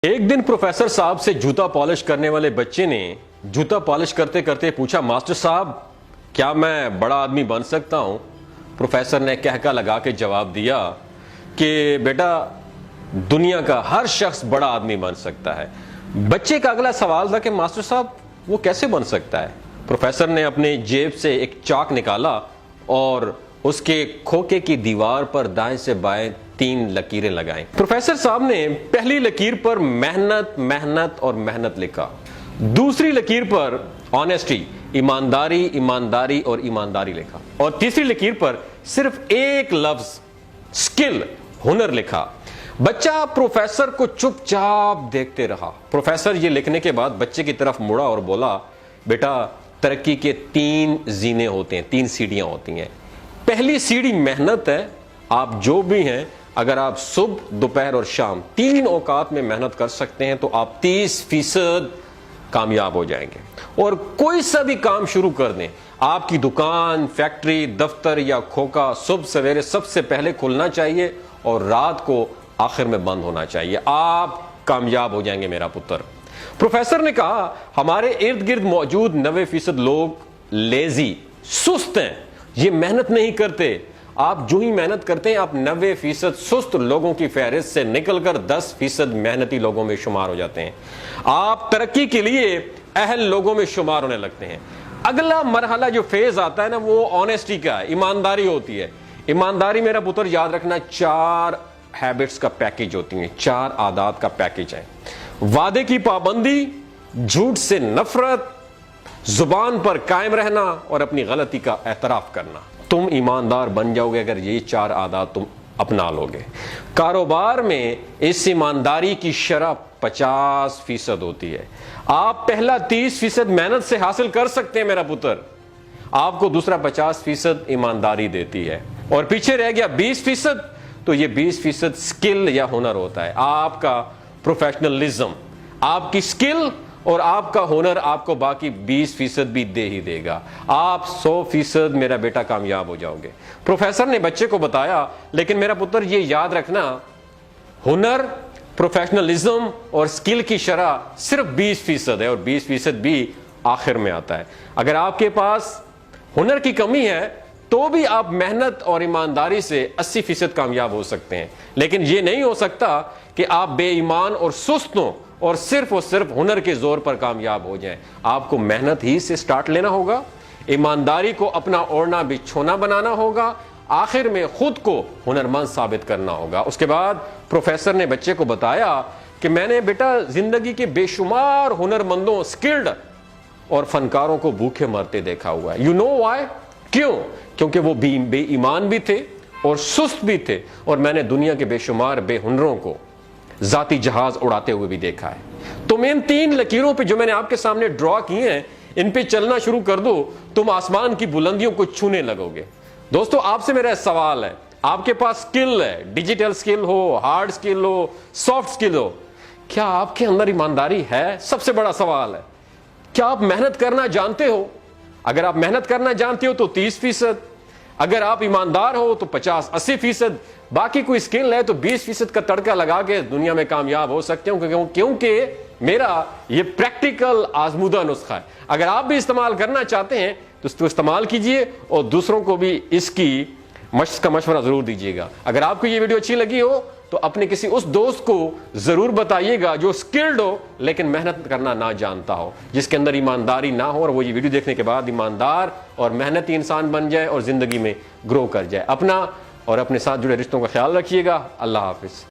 एक दिन प्रोफेसर साहब से जूता पॉलिश करने वाले बच्चे ने जूता पॉलिश करते करते पूछा, मास्टर साहब क्या मैं बड़ा आदमी बन सकता हूं? प्रोफेसर ने कहका लगा के जवाब दिया कि बेटा दुनिया का हर शख्स बड़ा आदमी बन सकता है। बच्चे का अगला सवाल था कि मास्टर साहब वो कैसे बन सकता है? प्रोफेसर ने अपने जेब से एक चाक निकाला और उसके खोखे की दीवार पर दाएं से बाएं 3 लकीरें लगाई। प्रोफेसर साहब ने पहली लकीर पर मेहनत मेहनत और मेहनत लिखा, दूसरी लकीर पर ऑनेस्टी ईमानदारी ईमानदारी और ईमानदारी लिखा और तीसरी लकीर पर सिर्फ एक लफ्ज स्किल हुनर लिखा। बच्चा प्रोफेसर को चुपचाप देखते रहा। प्रोफेसर ये लिखने के बाद बच्चे की तरफ मुड़ा और बोला, बेटा तरक्की के 3 जीने होते हैं, 3 सीढ़ियां होती हैं। पहली सीढ़ी मेहनत है। आप जो भी हैं, अगर आप सुबह दोपहर और शाम 3 औकात में मेहनत कर सकते हैं तो आप 30% कामयाब हो जाएंगे। और कोई सा भी काम शुरू कर दें, आपकी दुकान, फैक्ट्री, दफ्तर या खोखा सुबह सवेरे सबसे पहले खुलना चाहिए और रात को आखिर में बंद होना चाहिए। आप कामयाब हो जाएंगे मेरा पुत्र। प्रोफेसर ने कहा, हमारे इर्द गिर्द मौजूद 90% लोग लेजी सुस्त हैं, ये मेहनत नहीं करते। आप जो ही मेहनत करते हैं आप 90% सुस्त लोगों की फहरिस्त से निकलकर 10% मेहनती लोगों में शुमार हो जाते हैं। आप तरक्की के लिए अहल लोगों में शुमार होने लगते हैं। अगला मरहला जो फेज आता है ना, वो ऑनेस्टी का है, ईमानदारी होती है। ईमानदारी मेरा पुत्र याद रखना 4 हैबिट्स का पैकेज होती है, 4 आदत का पैकेज है। वादे की पाबंदी, झूठ से नफरत, जुबान पर कायम रहना और अपनी गलती का एतराफ करना। तुम ईमानदार बन जाओगे अगर ये 4 आदत तुम अपना लोगे। कारोबार में इस ईमानदारी की शरह 50% होती है। आप पहला 30% मेहनत से हासिल कर सकते हैं मेरा पुत्र, आपको दूसरा 50% ईमानदारी देती है और पीछे रह गया 20%। तो ये 20% स्किल या हुनर होता है। आपका प्रोफेशनलिज्म, आपकी स्किल और आपका हुनर आपको बाकी 20% भी दे ही देगा। आप 100% मेरा बेटा कामयाब हो जाओगे। प्रोफेसर ने बच्चे को बताया, लेकिन मेरा पुत्र ये याद रखना, हुनर, प्रोफेशनलिज्म और स्किल की शरह सिर्फ 20% है और 20% भी आखिर में आता है। अगर आपके पास हुनर की कमी है तो भी आप मेहनत और ईमानदारी से 80% कामयाब हो सकते हैं, लेकिन यह नहीं हो सकता कि आप बेईमान और सुस्त हों और सिर्फ हुनर के जोर पर कामयाब हो जाएं। आपको मेहनत ही से स्टार्ट लेना होगा, ईमानदारी को अपना ओढ़ना बिछोना बनाना होगा, आखिर में खुद को हुनरमंद साबित करना होगा। उसके बाद प्रोफेसर ने बच्चे को बताया कि मैंने बेटा जिंदगी के बेशुमार हुनरमंदों, स्किल्ड और फनकारों को भूखे मरते देखा हुआ है। You know why? क्यों? क्योंकि वो बेईमान भी थे और सुस्त भी थे और मैंने दुनिया के बेशुमार बेहुनरों को जाती जहाज उड़ाते हुए भी देखा है। तुम इन 3 लकीरों पे जो मैंने आपके सामने ड्रॉ किए हैं, इन पे चलना शुरू कर दो, तुम आसमान की बुलंदियों को छूने लगोगे। दोस्तों, आपसे मेरा सवाल है, आपके पास स्किल है, डिजिटल स्किल हो, हार्ड स्किल हो, सॉफ्ट स्किल हो, क्या आपके अंदर ईमानदारी है? सबसे बड़ा सवाल है। क्या आप मेहनत करना जानते हो? अगर आप मेहनत करना जानते हो तो 30%, अगर आप ईमानदार हो तो 50-80%, बाकी कोई स्किल है तो 20% का तड़का लगा के दुनिया में कामयाब हो सकते हो, क्योंकि मेरा ये प्रैक्टिकल आजमूदा नुस्खा है। अगर आप भी इस्तेमाल करना चाहते हैं तो इसको इस्तेमाल कीजिए और दूसरों को भी इसकी मशक का मशवरा जरूर दीजिएगा। अगर आपको ये वीडियो अच्छी लगी हो तो अपने किसी उस दोस्त को जरूर बताइएगा जो स्किल्ड हो लेकिन मेहनत करना ना जानता हो, जिसके अंदर ईमानदारी ना हो और वो ये वीडियो देखने के बाद ईमानदार और मेहनती इंसान बन जाए और जिंदगी में ग्रो कर जाए। अपना और अपने साथ जुड़े रिश्तों का ख्याल रखिएगा। अल्लाह हाफिज।